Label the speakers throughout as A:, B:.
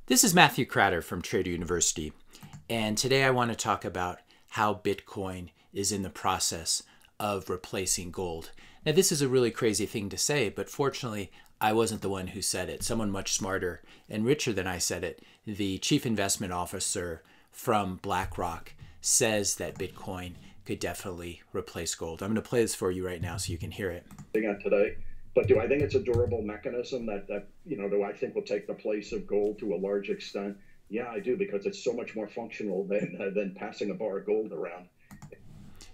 A: This is Matthew Cratter from Trader University, and today I want to talk about how Bitcoin is in the process of replacing gold. Now, this is a really crazy thing to say, but fortunately, I wasn't the one who said it. Someone much smarter and richer than I said it, the chief investment officer from BlackRock, says that Bitcoin could definitely replace gold. I'm going to play this for you right now so you can hear it.
B: Today. But do I think it's a durable mechanism that do I think will take the place of gold to a large extent? Yeah, I do, because it's so much more functional than passing a bar of gold around.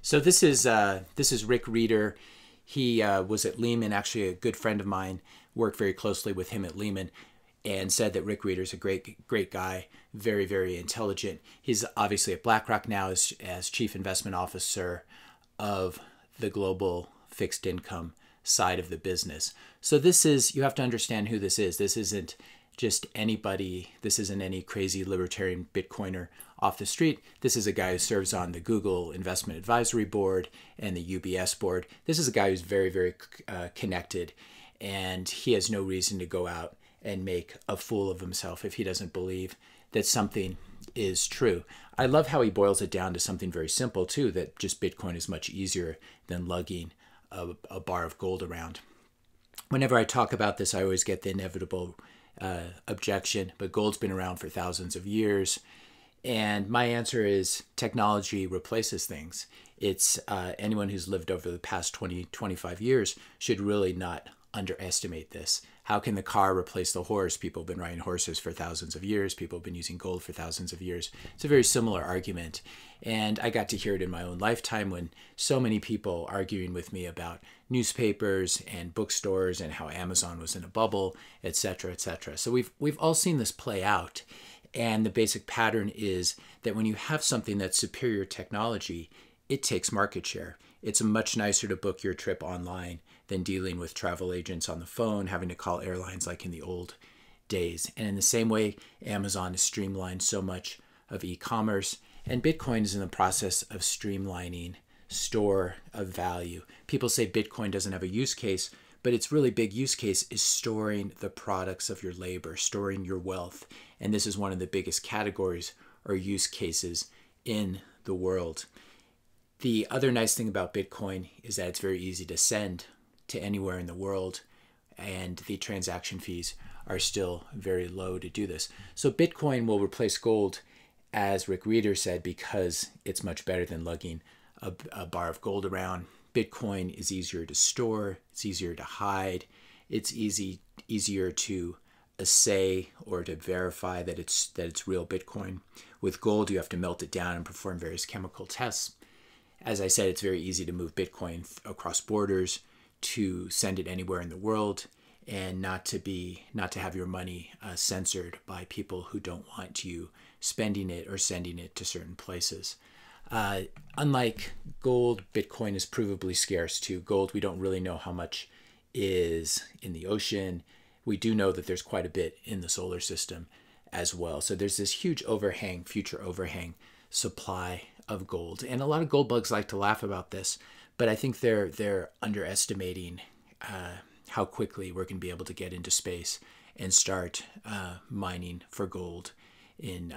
A: So this is Rick Reeder. He was at Lehman, actually a good friend of mine, worked very closely with him at Lehman, and said that Rick Reeder's a great guy, very, very intelligent. He's obviously at BlackRock now as chief investment officer of the global fixed income side of the business. So this is, you have to understand who this is. This isn't just anybody. This isn't any crazy libertarian Bitcoiner off the street. This is a guy who serves on the Google Investment Advisory Board and the UBS board. This is a guy who's very, very connected, and he has no reason to go out and make a fool of himself if he doesn't believe that something is true. I love how he boils it down to something very simple too, that just Bitcoin is much easier than lugging a bar of gold around. Whenever I talk about this, I always get the inevitable objection, but gold's been around for thousands of years. And my answer is technology replaces things. It's anyone who's lived over the past 20, 25 years should really not underestimate this. How can the car replace the horse? People have been riding horses for thousands of years. People have been using gold for thousands of years. It's a very similar argument. And I got to hear it in my own lifetime when so many people arguing with me about newspapers and bookstores and how Amazon was in a bubble, etc., etc. So we've all seen this play out. And the basic pattern is that when you have something that's superior technology, it takes market share. It's much nicer to book your trip online than dealing with travel agents on the phone, having to call airlines like in the old days. And in the same way, Amazon has streamlined so much of e-commerce, and Bitcoin is in the process of streamlining store of value. People say Bitcoin doesn't have a use case, but its really big use case is storing the products of your labor, storing your wealth. And this is one of the biggest categories or use cases in the world. The other nice thing about Bitcoin is that it's very easy to send to anywhere in the world, and the transaction fees are still very low to do this. So Bitcoin will replace gold, as Rick Reeder said, because it's much better than lugging a bar of gold around. Bitcoin is easier to store, it's easier to hide, it's easier to assay or to verify that it's real Bitcoin. With gold, you have to melt it down and perform various chemical tests. As I said, it's very easy to move Bitcoin across borders, to send it anywhere in the world, and not to have your money censored by people who don't want you spending it or sending it to certain places. Unlike gold, Bitcoin is provably scarce too. Gold, we don't really know how much is in the ocean. We do know that there's quite a bit in the solar system as well. So there's this huge overhang, future overhang supply of gold. And a lot of gold bugs like to laugh about this, but I think they're underestimating how quickly we're going to be able to get into space and start mining for gold in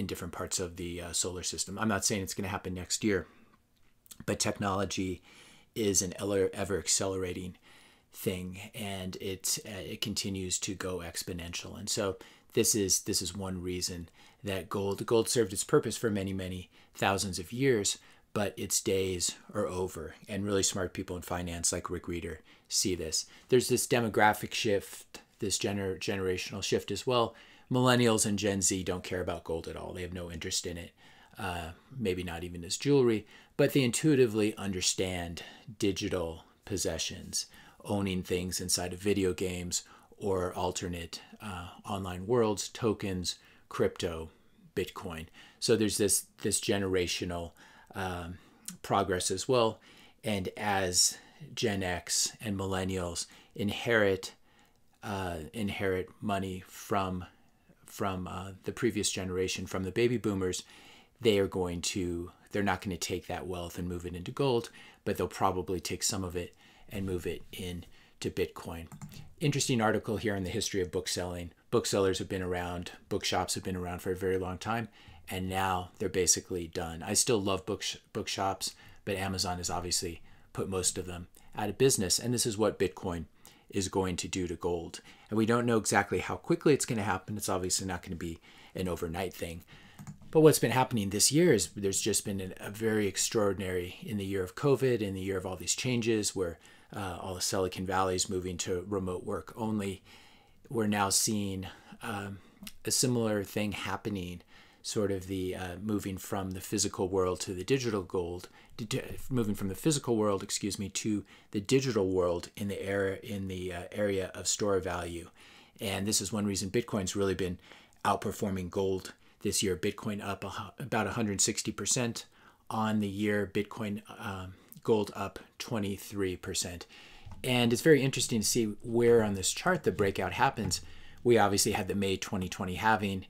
A: different parts of the solar system. I'm not saying it's going to happen next year, but technology is an ever accelerating thing, and it continues to go exponential. And so this is one reason that gold served its purpose for many thousands of years, but its days are over. And really smart people in finance like Rick Reeder see this. There's this demographic shift, this generational shift as well. Millennials and Gen Z don't care about gold at all. They have no interest in it, maybe not even as jewelry, but they intuitively understand digital possessions, owning things inside of video games or alternate online worlds, tokens, crypto, Bitcoin. So there's this generational progress as well. And as Gen X and millennials inherit money from the previous generation, from the baby boomers, they're not going to take that wealth and move it into gold, but they'll probably take some of it and move it into Bitcoin. Interesting article here on the history of bookselling Booksellers have been around, bookshops have been around for a very long time, and now they're basically done. I still love bookshops, but Amazon has obviously put most of them out of business, and this is what Bitcoin is going to do to gold. And we don't know exactly how quickly it's going to happen. It's obviously not going to be an overnight thing. But what's been happening this year is there's just been a very extraordinary, in the year of COVID, in the year of all these changes where all the Silicon Valley is moving to remote work only. We're now seeing a similar thing happening, sort of the moving from the physical world to the digital gold, moving from the physical world, to the digital world in the area of store value. And this is one reason Bitcoin's really been outperforming gold this year. Bitcoin up about 160% on the year. Bitcoin, gold up 23%. And it's very interesting to see where on this chart the breakout happens. We obviously had the May 2020 halving.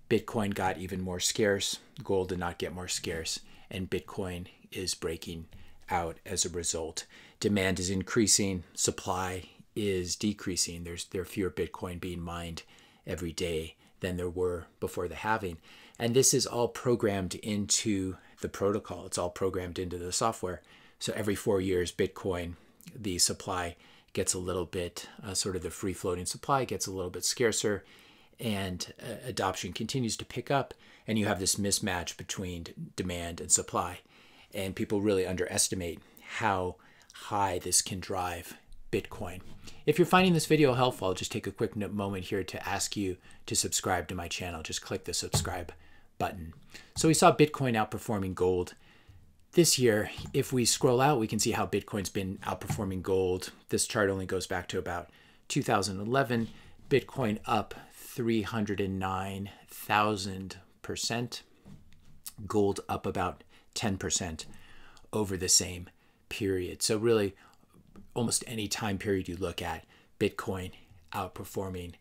A: Bitcoin got even more scarce. Gold did not get more scarce. And Bitcoin is breaking out as a result. Demand is increasing. Supply is decreasing. There are fewer Bitcoin being mined every day than there were before the halving. And this is all programmed into the protocol. It's all programmed into the software. So every 4 years, Bitcoin, the supply gets a little bit, sort of the free-floating supply gets a little bit scarcer, and adoption continues to pick up, and you have this mismatch between demand and supply. And people really underestimate how high this can drive Bitcoin. If you're finding this video helpful, I'll just take a quick moment here to ask you to subscribe to my channel. Just click the subscribe button. So we saw Bitcoin outperforming gold. This year, if we scroll out, we can see how Bitcoin's been outperforming gold. This chart only goes back to about 2011. Bitcoin up 309,000%. Gold up about 10% over the same period. So really, almost any time period you look at, Bitcoin outperforming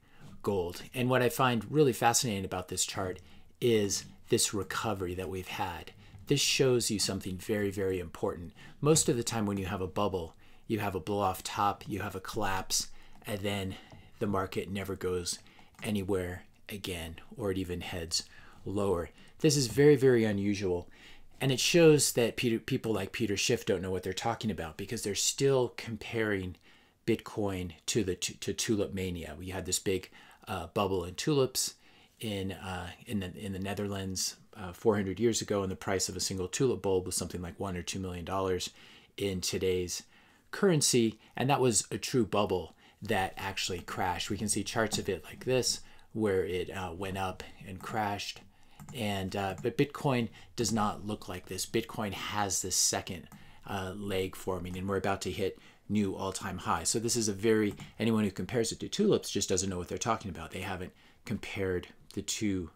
A: gold. And what I find really fascinating about this chart is this recovery that we've had. This shows you something very, very important. Most of the time when you have a bubble, you have a blow off top, you have a collapse, and then the market never goes anywhere again, or it even heads lower. This is very, very unusual. And it shows that people like Peter Schiff don't know what they're talking about, because they're still comparing Bitcoin to tulip mania. We had this big bubble in tulips in the Netherlands 400 years ago, and the price of a single tulip bulb was something like $1 or $2 million in today's currency, and that was a true bubble that actually crashed. We can see charts of it like this, where it went up and crashed. And but Bitcoin does not look like this. Bitcoin has this second leg forming, and we're about to hit new all-time highs. So this is anyone who compares it to tulips just doesn't know what they're talking about. They haven't compared the two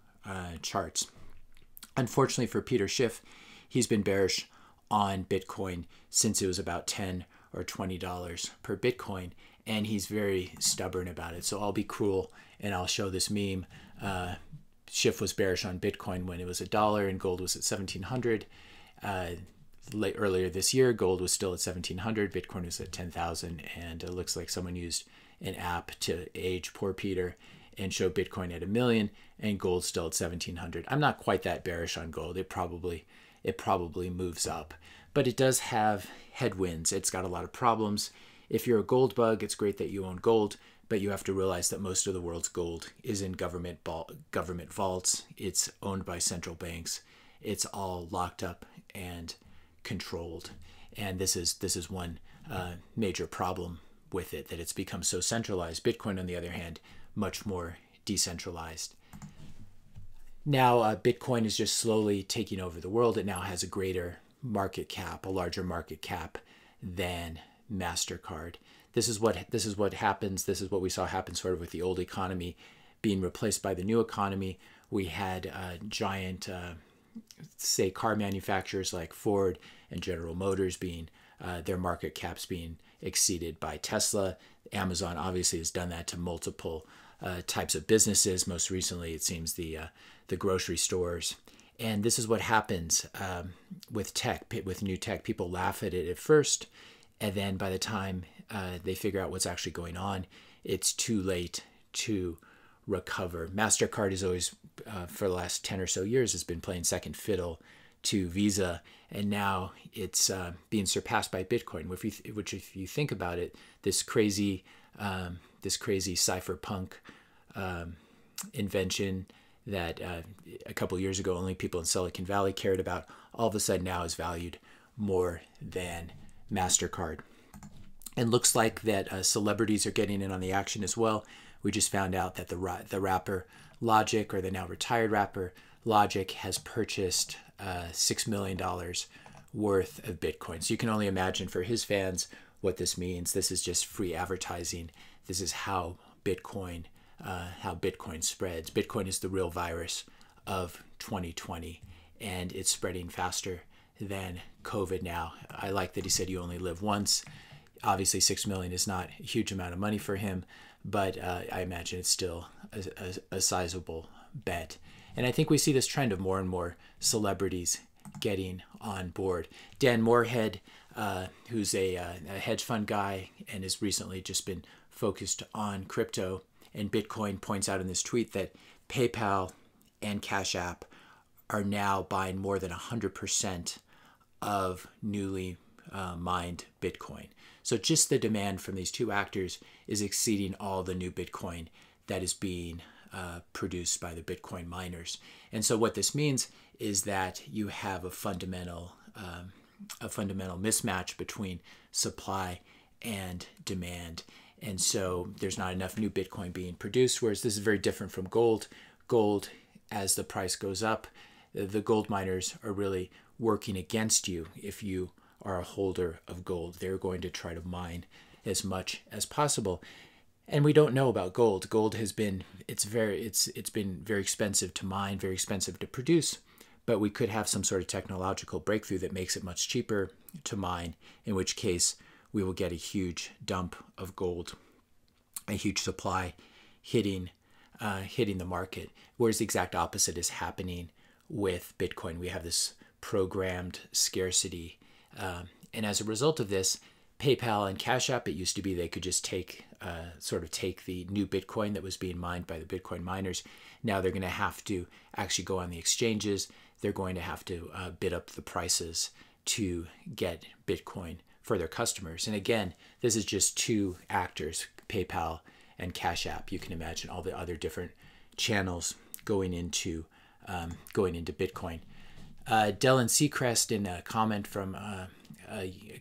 A: charts. Unfortunately for Peter Schiff, he's been bearish on Bitcoin since it was about $10 or $20 per Bitcoin, and he's very stubborn about it. So I'll be cruel and I'll show this meme. Schiff was bearish on Bitcoin when it was $1 and gold was at 1,700. Earlier this year, gold was still at 1,700. Bitcoin was at 10,000, and it looks like someone used an app to age poor Peter and show Bitcoin at 1 million and gold still at 1,700. I'm not quite that bearish on gold. It probably moves up, but it does have headwinds. It's got a lot of problems. If you're a gold bug, it's great that you own gold, but you have to realize that most of the world's gold is in government vaults. It's owned by central banks. It's all locked up and controlled. And this is one major problem with it, that it's become so centralized. Bitcoin, on the other hand, much more decentralized. Now, Bitcoin is just slowly taking over the world. It now has a greater market cap, a larger market cap than MasterCard. This is what happens. This is what we saw happen sort of with the old economy being replaced by the new economy. We had giant, say, car manufacturers like Ford and General Motors being their market caps being exceeded by Tesla. Amazon obviously has done that to multiple types of businesses. Most recently, it seems the grocery stores. And this is what happens with tech, with new tech. People laugh at it at first, and then by the time they figure out what's actually going on, it's too late to recover. MasterCard is always, for the last 10 or so years, has been playing second fiddle to Visa, and now it's being surpassed by Bitcoin. Which, if you think about it, this crazy cypherpunk invention that a couple years ago only people in Silicon Valley cared about, all of a sudden now is valued more than MasterCard. And looks like that celebrities are getting in on the action as well. We just found out that the rapper Logic, or the now retired rapper Logic, has purchased $6 million worth of Bitcoin. So you can only imagine for his fans what this means. This is just free advertising. This is how Bitcoin spreads. Bitcoin is the real virus of 2020, and it's spreading faster than COVID now. I like that he said you only live once. Obviously, 6 million is not a huge amount of money for him, but I imagine it's still a sizable bet. And I think we see this trend of more and more celebrities getting on board. Dan Moorhead, who's a hedge fund guy and has recently just been focused on crypto and Bitcoin, points out in this tweet that PayPal and Cash App are now buying more than 100% of newly mined Bitcoin. So just the demand from these two actors is exceeding all the new Bitcoin that is being produced by the Bitcoin miners. And so what this means is that you have a fundamental mismatch between supply and demand. And so there's not enough new Bitcoin being produced, whereas this is very different from gold. Gold, as the price goes up, the gold miners are really working against you. If you are a holder of gold, they're going to try to mine as much as possible. And we don't know about gold. Gold has been it's been very expensive to mine, very expensive to produce, but we could have some sort of technological breakthrough that makes it much cheaper to mine, in which case we will get a huge dump of gold, a huge supply hitting the market. Whereas the exact opposite is happening with Bitcoin. We have this programmed scarcity. And as a result of this, PayPal and Cash App, it used to be they could just take the new Bitcoin that was being mined by the Bitcoin miners. Now they're going to have to actually go on the exchanges. They're going to have to bid up the prices to get Bitcoin for their customers. And again, this is just two actors, PayPal and Cash App. You can imagine all the other different channels going into Bitcoin. Dylan Seacrest, in a comment from a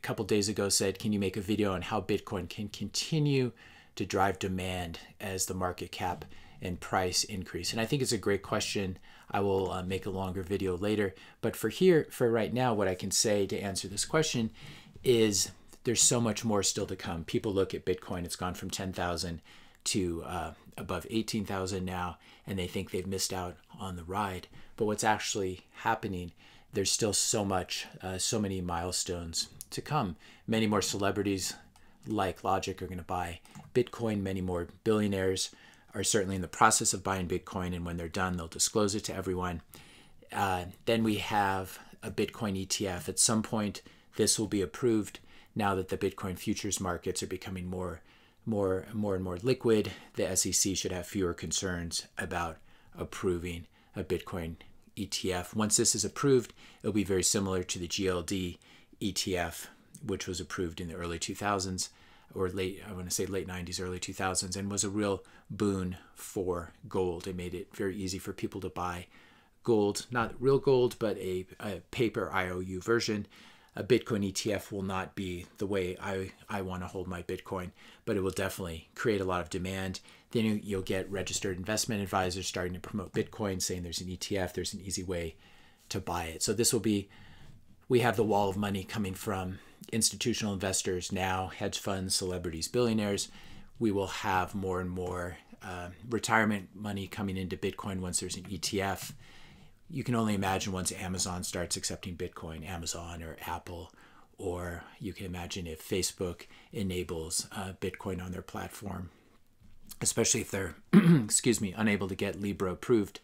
A: couple days ago, said, can you make a video on how Bitcoin can continue to drive demand as the market cap and price increase? And I think it's a great question. I will make a longer video later. But for right now, what I can say to answer this question is there's so much more still to come. People look at Bitcoin, it's gone from 10,000 to above 18,000 now, and they think they've missed out on the ride. But what's actually happening, there's still so many milestones to come. Many more celebrities like Logic are going to buy Bitcoin. Many more billionaires are certainly in the process of buying Bitcoin, and when they're done, they'll disclose it to everyone. Then we have a Bitcoin ETF. At some point, this will be approved. Now that the Bitcoin futures markets are becoming more and more liquid, the SEC should have fewer concerns about approving a Bitcoin ETF. Once this is approved, it'll be very similar to the GLD ETF, which was approved in the early 2000s, or late 90s, early 2000s, and was a real boon for gold. It made it very easy for people to buy gold, not real gold, but a paper IOU version. A Bitcoin ETF will not be the way I want to hold my Bitcoin, but it will definitely create a lot of demand. Then you'll get registered investment advisors starting to promote Bitcoin, saying there's an ETF, there's an easy way to buy it. So this will be, we have the wall of money coming from institutional investors now, hedge funds, celebrities, billionaires. We will have more and more retirement money coming into Bitcoin once there's an ETF. You can only imagine once Amazon starts accepting Bitcoin, Amazon or Apple, or you can imagine if Facebook enables Bitcoin on their platform, especially if they're, unable to get Libra approved.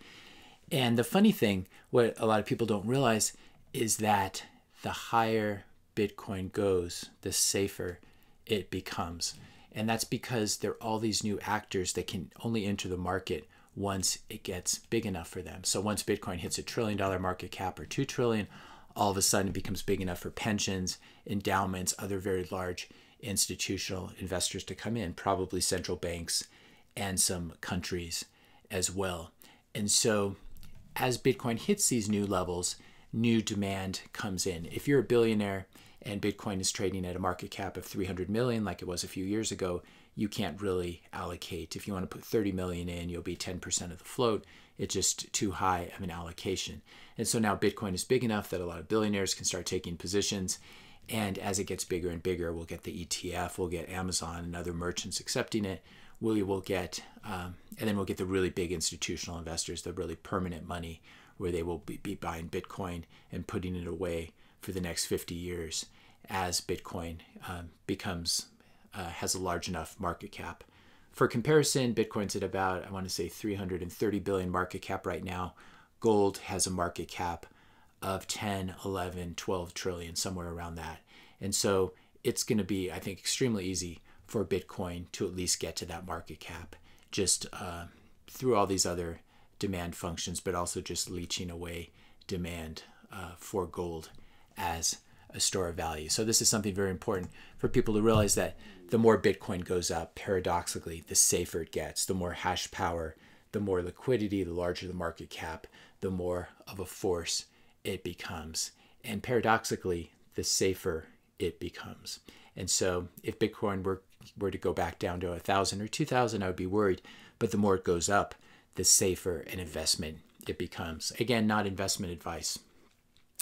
A: And the funny thing, what a lot of people don't realize, is that the higher Bitcoin goes, the safer it becomes. And that's because there are all these new actors that can only enter the market once it gets big enough for them. So once Bitcoin hits $1 trillion market cap or 2 trillion, all of a sudden it becomes big enough for pensions, endowments, other very large institutional investors to come in, probably central banks and some countries as well. And so as Bitcoin hits these new levels, new demand comes in. If you're a billionaire and Bitcoin is trading at a market cap of 300 million like it was a few years ago, you can't really allocate. If you want to put 30 million in, you'll be 10% of the float. It's just too high of an allocation. And so now Bitcoin is big enough that a lot of billionaires can start taking positions. And as it gets bigger and bigger, we'll get the ETF, we'll get Amazon and other merchants accepting it. We'll get, and then we'll get the really big institutional investors, the really permanent money, where they will be buying Bitcoin and putting it away for the next 50 years as Bitcoin has a large enough market cap. For comparison, Bitcoin's at about, I want to say 330 billion market cap right now. Gold has a market cap of 10, 11, 12 trillion, somewhere around that. And so it's going to be, I think, extremely easy for Bitcoin to at least get to that market cap, just through all these other demand functions, but also just leeching away demand for gold as a store of value. So this is something very important for people to realize, that the more Bitcoin goes up, paradoxically, the safer it gets. The more hash power, the more liquidity, the larger the market cap, the more of a force it becomes. And paradoxically, the safer it becomes. And so if Bitcoin were to go back down to 1,000 or 2,000, I would be worried. But the more it goes up, the safer an investment it becomes. Again, not investment advice,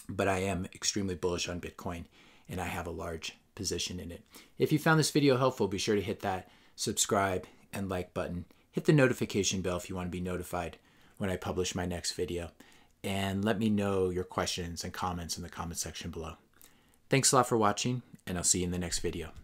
A: but I am extremely bullish on Bitcoin, and I have a large position in it. If you found this video helpful, be sure to hit that subscribe and like button. Hit the notification bell if you want to be notified when I publish my next video. And let me know your questions and comments in the comment section below. Thanks a lot for watching, and I'll see you in the next video.